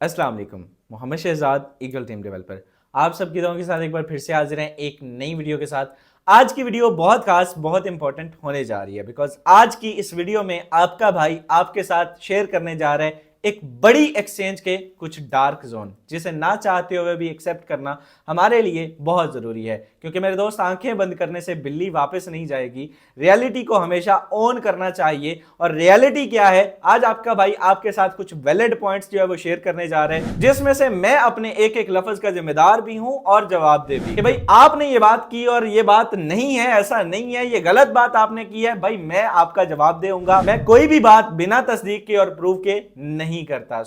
अस्सलाम वालेकुम। Mohammad Shahzad, eagle team developer, आप सबकी दुआओं के साथ एक बार फिर से हाजिर हैं एक नई वीडियो के साथ। आज की वीडियो बहुत खास, बहुत इंपॉर्टेंट होने जा रही है बिकॉज आज की इस वीडियो में आपका भाई आपके साथ शेयर करने जा रहा है एक बड़ी एक्सचेंज के कुछ डार्क जोन, जिसे ना चाहते हुए भी एक्सेप्ट करना हमारे लिए बहुत जरूरी है। क्योंकि मेरे दोस्त, आंखें बंद करने से बिल्ली वापस नहीं जाएगी। रियलिटी को हमेशा ऑन करना चाहिए। और रियलिटी क्या है, आज आपका भाई आपके साथ कुछ वैलिड पॉइंट्स जो है वो शेयर करने जा रहे हैं, जिसमें से मैं अपने एक एक लफ्ज का जिम्मेदार भी हूं और जवाबदेह भी कि भाई आपने ये बात की और ये बात नहीं है, ऐसा नहीं है, ये गलत बात आपने की है, भाई मैं आपका जवाब दूंगा। मैं कोई भी बात बिना तस्दीक के और प्रूफ के नहीं करता।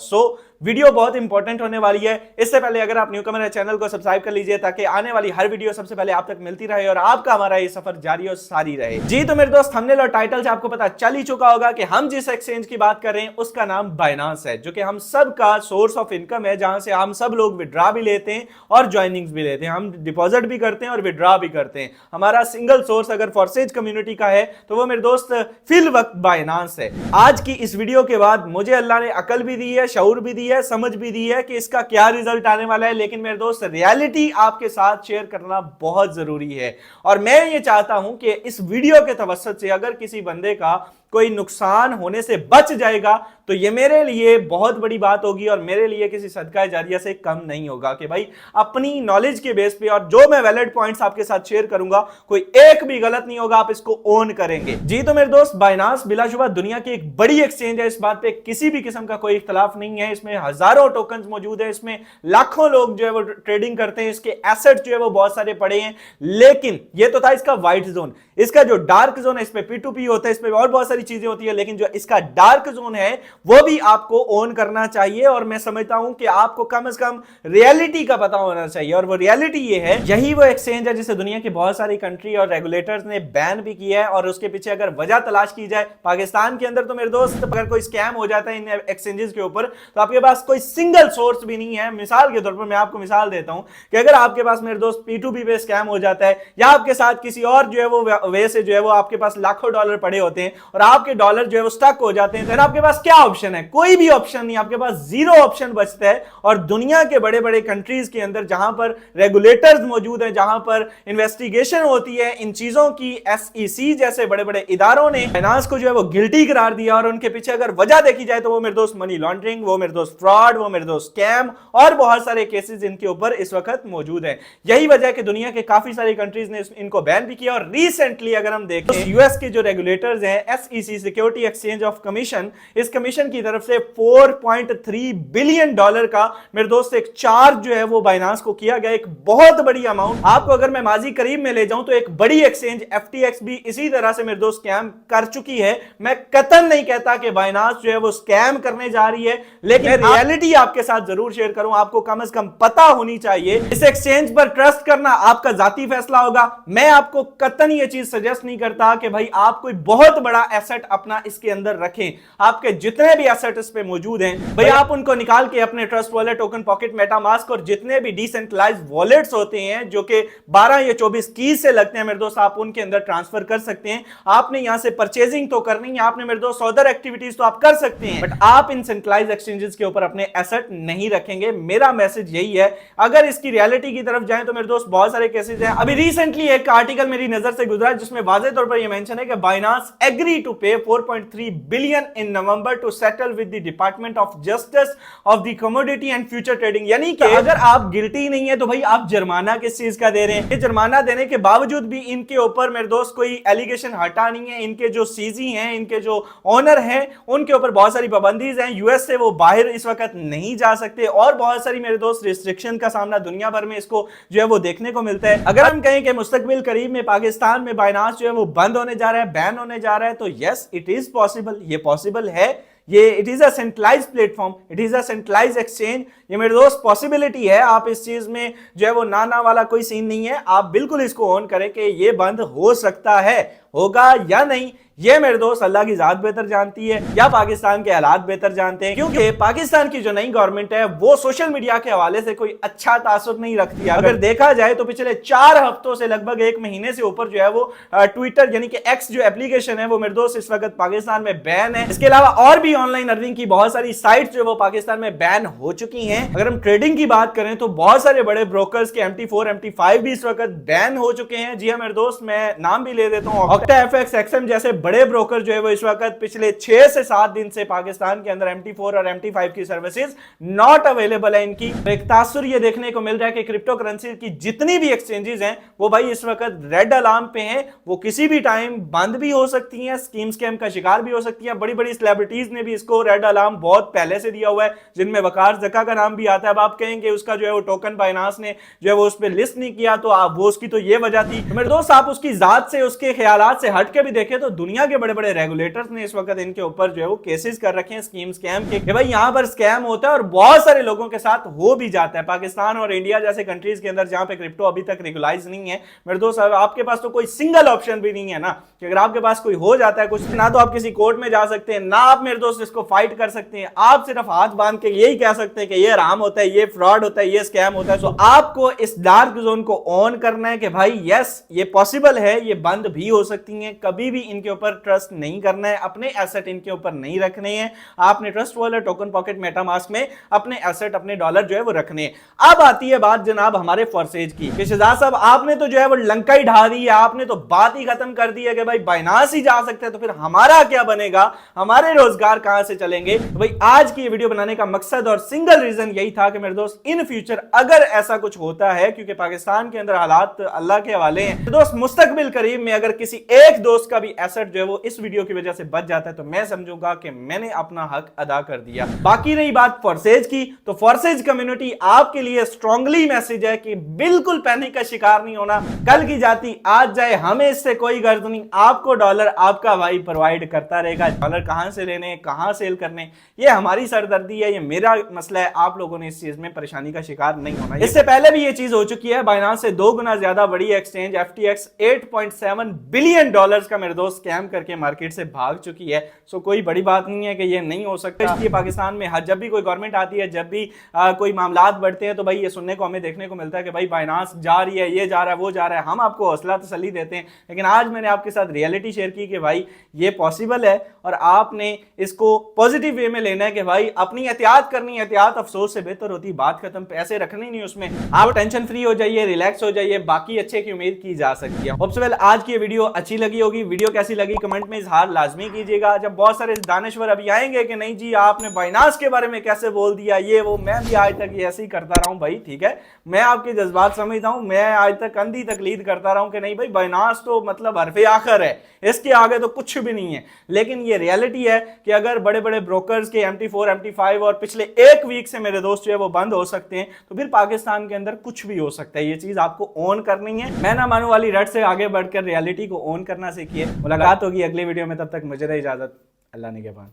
वीडियो बहुत इंपॉर्टेंट होने वाली है। इससे पहले अगर आप न्यूकमर है, चैनल को सब्सक्राइब कर लीजिए ताकि आने वाली हर वीडियो सबसे पहले आप तक मिलती रहे और आपका हमारा ये सफर जारी और सारी रहे। जी तो मेरे दोस्त, थंबनेल और टाइटल से आपको पता चल ही चुका होगा कि हम जिस एक्सचेंज की बात कर रहे हैं उसका नाम बाइनांस है, जो कि हम सब का सोर्स ऑफ इनकम है, जहां से हम सब लोग विड्रॉ भी लेते हैं और ज्वाइनिंग्स भी लेते हैं। हम डिपॉजिट भी करते हैं और विड्रॉ भी करते हैं। हमारा सिंगल सोर्स अगर फॉरसेज कम्युनिटी का है तो वो मेरे दोस्त फिल वक्त बाइनांस है। आज की इस वीडियो के बाद मुझे अल्लाह ने अकल भी दी है, शऊर भी दी है, समझ भी दी है कि इसका क्या रिजल्ट आने वाला है। लेकिन मेरे दोस्त, रियलिटी आपके साथ शेयर करना बहुत जरूरी है। और मैं ये चाहता हूं कि इस वीडियो के तवज्जुद से अगर किसी बंदे का कोई नुकसान होने से बच जाएगा तो ये मेरे लिए बहुत बड़ी बात होगी और मेरे लिए किसी सदका जारिया से कम नहीं होगा कि भाई अपनी नॉलेज के बेस पे और जो मैं वैलिड पॉइंट्स आपके साथ शेयर करूंगा कोई एक भी गलत नहीं होगा, आप इसको ओन करेंगे। जी तो मेरे दोस्त, बाइनांस बिलाशुबा दुनिया की एक बड़ी एक्सचेंज है, इस बात पे किसी भी किस्म का कोई इख्तलाफ नहीं है। इसमें हजारों टोकन्स मौजूद है, इसमें लाखों लोग जो है वो ट्रेडिंग करते हैं, इसके एसेट जो है वो बहुत सारे पड़े हैं। लेकिन ये तो था इसका व्हाइट जोन। इसका जो डार्क जोन है, इस पे P2P होता है, इस पे और बहुत सारी चीजें होती है, लेकिन जो इसका डार्क जोन है वो भी आपको ओन करना चाहिए। और मैं समझता हूं कि आपको कम से कम रियलिटी का पता होना चाहिए। और वो रियलिटी ये है, यही वो एक्सचेंज है जिसे दुनिया की बहुत सारी कंट्री और रेगुलेटर्स ने बैन भी किया है। और उसके पीछे अगर वजह तलाश की जाए, पाकिस्तान के अंदर तो मेरे दोस्त अगर कोई स्कैम हो जाता है इन एक्सचेंजेस के ऊपर तो आपके पास कोई सिंगल सोर्स भी नहीं है। मिसाल के तौर पर मैं आपको मिसाल देता हूं कि अगर आपके पास मेरे दोस्त P2P पे स्कैम हो जाता है या आपके साथ किसी और जो है वो वे से जो है वो आपके पास लाखों डॉलर पड़े होते हैं और आपके डॉलर जो है वो स्टक हो जाते हैं, तो आपके पास क्या ऑप्शन है? कोई भी ऑप्शन नहीं, आपके पास जीरो ऑप्शन बचता है। और दुनिया के बड़े बड़े कंट्रीज के अंदर जहां पर रेगुलेटर्स मौजूद हैं, जहां पर इन्वेस्टिगेशन होती है इन चीजों की, SEC जैसे बड़े बड़े इदारों ने फाइनेंस को जो है वो गिल्टी करार दिया। और उनके पीछे अगर वजह देखी जाए तो वो मेरे दोस्त मनी लॉन्ड्रिंग, वो मेरे दोस्त फ्रॉड, वो मेरे दोस्त स्कैम और बहुत सारे केसेस इनके ऊपर इस वक्त मौजूद हैं। यही वजह है कि दुनिया के काफी सारी कंट्रीज ने इनको बैन भी किया। और रिसेंटली अगर हम देखें तो यूएस के जो रेगुलेटर्स हैं, SEC security exchange of commission, इस कमीशन की तरफ से $4.3 बिलियन का मेरे दोस्त एक चार्ज जो है वो बाइनांस को किया गया, एक बहुत बड़ी अमाउंट। आपको अगर मैं माजी करीब में ले जाऊं तो एक बड़ी एक्सचेंज FTX भी इसी तरह से मेरे दोस्त स्कैम कर चुकी है। मैं कतई नहीं कहता कि बाइनांस जो है वो स्कैम करने जा रही है, लेकिन रियलिटी आपके साथ जरूर शेयर करूं। आपको कम से कम पता होनी चाहिए। इस एक्सचेंज पर ट्रस्ट करना आपका जाती फैसला होगा। मैं आपको कतई ये चीज सजेस्ट नहीं करता कि भाई आप कोई बहुत बड़ा एसेट अपना इसके अंदर रखें। आपके जितने भी एसेट इस पे मौजूद हैं भाई आप उनको निकाल के अपने trust wallet, token pocket, MetaMask और जितने भी डिसेंट्रलाइज्ड वॉलेट्स होते हैं जो कि 12 या 24 कीज से लगते हैं मेरे दोस्त, आप उनके अंदर ट्रांसफर कर सकते हैं। आपने यहां से परचेजिंग तो करनी है, आपने मेरे दोस्त अदर एक्टिविटीज तो आप कर सकते हैं, बट आप इन सेंट्रलाइज्ड एक्सचेंजेस के ऊपर अपने एसेट नहीं रखेंगे। मेरा मैसेज यही है। अगर इसकी रियलिटी की तरफ जाएं तो मेरे दोस्त बहुत सारे केसेस हैं। अभी रिसेंटली एक आर्टिकल मेरी नजर से गुजरा जिसमें वाज़ेह तौर पर यह मेंशन है कि Binance agree to pay 4.3 billion in November to settle with the Department of Justice of the commodity and future trading. यानी कि अगर आप गिल्टी नहीं है तो भाई आप जुर्माना किस चीज का दे रहे हैं? जुर्माना देने के बावजूद भी इनके ऊपर मेरे दोस्त कोई एलिगेशन हटा नहीं है। इनके जो सीजी हैं, इनके जो ओनर हैं, उनके ऊपर बहुत सारी पाबंदीज हैं। यूएस से वो बाहर इस वक्त नहीं जा सकते और बहुत सारी मेरे दोस्त रिस्ट्रिक्शन का सामना दुनिया भर में इसको जो है वो देखने को मिलता है। अगर हम कहें कि मुस्तकबिल करीब में पाकिस्तान में बाइनांस जो है वो बंद होने जा रहा है, बैन होने जा रहा है, तो यस इट इज पॉसिबल, ये पॉसिबल है। ये it is a centralised platform, it is a centralised exchange. ये मेरे दोस्त पॉसिबिलिटी है। आप इस चीज में जो है वो ना वाला कोई सीन नहीं है। आप बिल्कुल इसको ऑन करें कि ये बंद हो सकता है। होगा या नहीं, ये मेरे दोस्त अल्लाह की जात बेहतर जानती है या पाकिस्तान के हालात बेहतर जानते हैं, क्योंकि पाकिस्तान की जो नई गवर्नमेंट है वो सोशल मीडिया के हवाले से कोई अच्छा तासुर नहीं रखती है। अगर देखा जाए तो पिछले 4 हफ्तों से लगभग 1 महीने से ऊपर जो है वो ट्विटर यानी कि एक्स जो एप्लीकेशन है वो मेरे दोस्त इस वक्त पाकिस्तान में बैन है। इसके अलावा और भी ऑनलाइन अर्निंग की बहुत सारी साइट्स जो वो पाकिस्तान में बैन हो चुकी हैं। अगर हम ट्रेडिंग की बात करें तो बहुत सारे बड़े ब्रोकर्स के MT4 MT5 भी इस वक्त बैन हो चुके हैं। जी हाँ मेरे दोस्त, मैं नाम भी ले देता हूँ, ऑक्टा FX XM जैसे बड़े ब्रोकर जो है वो इस वक्त पिछले 6 से 7 दिन से पाकिस्तान के अंदर MT4 और MT5 की सर्विसेज नॉट अवेलेबल है इनकी। तो एक तासुर ये देखने को मिल रहा है कि क्रिप्टो करेंसी की जितनी भी एक्सचेंजेस हैं वो भाई इस वक्त रेड अलार्म पे हैं, वो किसी भी टाइम बंद भी हो सकती हैं, स्कीम स्कैम का शिकार भी हो सकती हैं। बड़ी बड़ी सेलिब्रिटीज ने भी इसको रेड अलार्म बहुत पहले से दिया हुआ है, जिनमें वकार जका का नाम भी आता है। अब आप कहेंगे उसका जो है वो टोकन बाइनांस ने जो है वो उस पर लिस्ट नहीं किया, तो आप वो उसकी तो ये वजह थी। तो मेरे दोस्त आप उसकी जात से उसके ख्यालात से हट के भी देखें तो दुनिया के बड़े बड़े रेगुलेटर्स ने इस वक्त इनके ऊपर जो है वो केसेस कर रखे हैं स्कीम स्कैम के, भाई यहां पर स्कैम होता है और बहुत सारे लोगों के साथ हो भी जाता है। पाकिस्तान और इंडिया जैसे कंट्रीज के अंदर जहां पे क्रिप्टो अभी तक रेगुलाइज नहीं है मेरे दोस्त, आपके पास तो कोई सिंगल ऑप्शन भी नहीं है ना कि अगर आपके पास कोई हो जाता है कुछ, ना तो आप किसी कोर्ट में जा सकते हैं, ना आप मेरे दोस्त इसको फाइट कर सकते हैं। आप सिर्फ हाथ बांध के यही कह सकते हैं कि ये हराम होता है, ये फ्रॉड होता है, ये स्कैम होता है। तो आपको इस डार्क जोन को ऑन करना है कि भाई यस ये पॉसिबल है, ये बंद भी हो सकती है। कभी भी इनके ऊपर ट्रस्ट नहीं करना है, अपने एसेट इनके ऊपर नहीं रखने हैं। आपने trust wallet, token pocket, MetaMask में अपने एसेट, अपने डॉलर जो है वो रखने हैं। अब आती है बात जनाब हमारे फॉर्सेज की कि शहजाद साहब आपने तो जो है वो लंका ही ढा दी है, आपने तो बात ही खत्म कर दी है कि भाई बाइनांस ही जा सकते हैं, तो फिर हमारा क्या बनेगा, हमारे रोजगार कहां से चलेंगे। तो भाई आज की वीडियो बनाने का मकसद और सिंगल रीजन यही था कि मेरे दोस्त इन फ्यूचर अगर ऐसा कुछ होता है, क्योंकि पाकिस्तान के अंदर हालात अल्लाह के हवाले हैं, तो दोस्त मुस्तकबिल करीब में अगर किसी एक दोस्त का भी एसेट जो है वो इस वीडियो की वजह से बच जाता है तो मैं समझूंगा कि मैंने अपना हक अदा कर दिया। बाकी रही बात फोर्सेज की, तो फोर्सेज कम्युनिटी आपके लिए स्ट्रांगली मैसेज है कि बिल्कुल पैनिक का शिकार नहीं होना। कल की जाती आज जाए, हमें इससे कोई गर्ज नहीं। आपको डॉलर आपका भाई प्रोवाइड करता रहेगा। डॉलर कहां से लेने, कहां सेल करने, ये हमारी सरदर्दी है, ये मेरा मसला है। आप लोगों ने इस चीज में परेशानी का शिकार नहीं होना। इससे पहले भी ये चीज हो चुकी है। बाइनांस से 2 गुना ज्यादा बड़ी एक्सचेंज FTX 8.7 बिलियन डॉलर्स का मेरे दोस्त स्कैम करके मार्केट से भाग चुकी है। सो कोई बड़ी बात नहीं है कि ये नहीं हो सकता। इसलिए पाकिस्तान में जब भी कोई गवर्नमेंट आती है, जब भी कोई मामलात बढ़ते हैं, तो भाई ये सुनने को हमें देखने को मिलता है कि भाई बाइनांस जा रही है, ये जा रहा है, वो जा रहा है। हम आपको हौसला तसल्ली देते हैं, लेकिन आज मैंने आपके साथ रियलिटी शेयर की कि भाई ये पॉसिबल है और आपने इसको पॉजिटिव वे में लेना है कि भाई अपनी एहतियात करनी है। एहतियात अफसोस से बेहतर होती, बात खत्म। पैसे रखने नहीं उसमें, आप टेंशन फ्री हो जाइए, रिलैक्स हो जाइए, बाकी अच्छे की उम्मीद की जा सकती है। होप्स वेल आज की वीडियो अच्छी लगी होगी। वीडियो कैसी लगी कमेंट में इजहार लाजमी कीजिएगा। जब बहुत सारे दानिश्वर अभी आएंगे कि नहीं जी आपने बाइनांस के बारे में कैसे बोल दिया, ये वो, मैं भी आज तक ये ऐसे ही करता रहा हूं भाई, ठीक है, मैं आपके जज्बात समझता हूं। मैं आज तक अंधी तकलीद करता रहा हूं कि नहीं भाई बाइनांस तो मतलब हरफे आखिर है, इसके आगे तो कुछ भी नहीं है। लेकिन ये रियलिटी है कि अगर बड़े बड़े ब्रोकर्स के MT4 MT5 और पिछले 1 वीक से मेरे दोस्त जो है वो बंद हो सकते हैं, तो फिर पाकिस्तान के अंदर कुछ भी हो सकता है। ये चीज आपको ऑन करनी है। मैं ना मानू वाली रट से आगे बढ़कर रियलिटी को ऑन करना सीखिए। मुलाकात होगी अगली वीडियो में, तब तक मुझे इजाजत, अल्लाह ने के बाद।